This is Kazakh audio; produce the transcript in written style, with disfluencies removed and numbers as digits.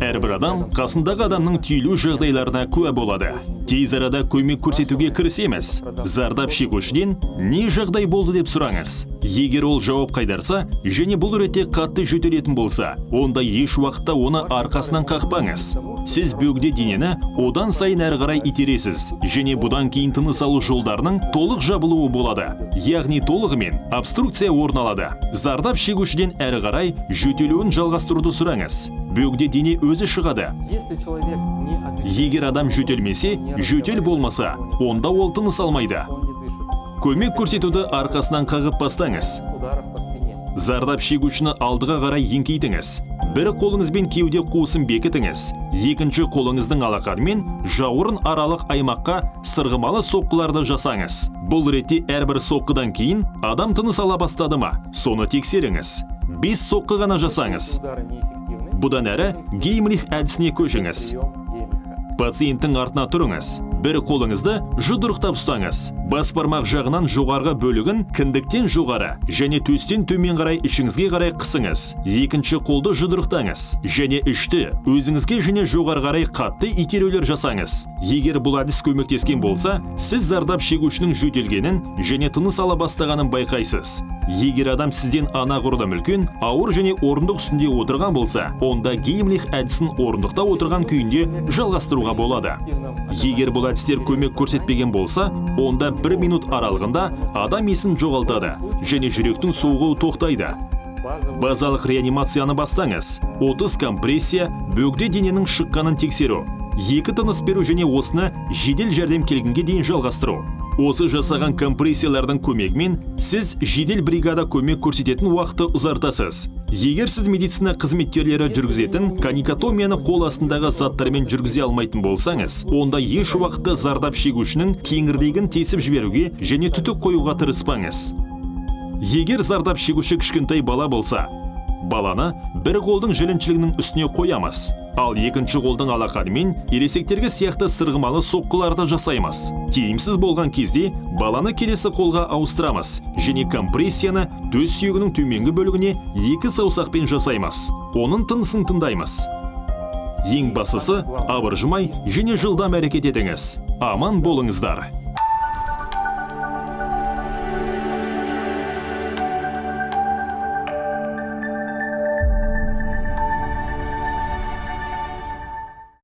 Әрбір адам қасындағы адамның түйілу жағдайларына куә болады. Тез арада көмек көрсетуге кірісеміз. Зардап шегушіден не жағдай болды деп сұраңыз. Егер ол жауап қайдарса, және бұл ретте қатты жөтелетін болса, онда еш уақытта оны арқасынан қақпаңыз. Сіз бөгде денені одан сайын әрі қарай итересіз, және бұдан кейін тыныс алу жолдарының толық жабылуы болады. Яғни толығымен обструкция орын алады. Зардап шегушіден әрі қарай жөтелуін жалғастыруды сұраңыз. Бөгде дене өзі шығады. Егер адам жөтелмесе, жөтел болмаса, онда ол тыныс алмайды. Көмек көрсетуді арқасынан қағып бастаңыз. Зардап шегушіні алдыға қарай еңкейтіңіз. Бір қолыңызбен кеуде қуысын бекітіңіз. Екінші қолыңыздың алақанымен жауырын аралық аймаққа сырғымалы соққыларды жасаңыз. Бұл ретте әрбір соққыдан кейін адам тыныс ала бастады ма? Соны тексеріңіз. 5 соққы ғана жасаңыз. Бұдан әрі Геймлих әдісіне көшіңіз. Пациенттің артына тұрыңыз. Бір қолыңызды жұдырықтап ұстаңыз. Бас бармақ жағынан жоғарғы бөлігін кіндіктен жоғары және төстен төмен қарай ішіңізге қарай қысыңыз. Екінші қолды жұдырықтаңыз. Және ішті өзіңізге және жоғары қарай қатты итерулер жасаңыз. Егер бұл әдіс көмектескен болса, сіз зардап шегушінің жөтелгенін және тыныс ала бастағанын байқайсыз. Егер адам сізден анағұрлым үлкен, ауыр және орындық үстінде отырған болса, онда Геймлих әдісін орындықта отырған күйінде жалғастыруға болады. Егер бұл әдістер көмек көрсетпеген болса, онда 1 минут аралығында адам есін жоғалтады және жүректің соғуы тоқтайды. Базалық реанимацияны бастаңыз. 30 компрессия, бөгде дененің шыққанын тексеру. 2 тыныс беру және осыны жедел жәрдем келгенге дейін жалғастыру. Осы жасаған компрессиялардың көмегімен сіз жедел бригада көмек көрсететін уақытты ұзартасыз. Егер сіз медицина қызметкерлері жүргізетін каникотомияны қол астындағы заттармен жүргізе алмайтын болсаңыз, онда еш уақытта зардап шегушінің кеңірдегін тесіп жіберуге және түтік қоюға тырыспаңыз. Егер зардап шегуші кішкентай бала болса, баланы бір қолдың жіліншілігінің үстіне қоямыз. Ал екінші қолдың алақанымен ересектерге сияқты сырғымалы соққыларды жасаймыз. Тиімсіз болған кезде баланы келесі қолға ауыстырамыз және компрессияны төс сүйегінің төменгі бөлігіне 2 саусақпен жасаймыз. Оның тынысын тыңдаймыз. Ең бастысы, абыржымай және жылдам әрекет етіңіз. Аман болыңыздар.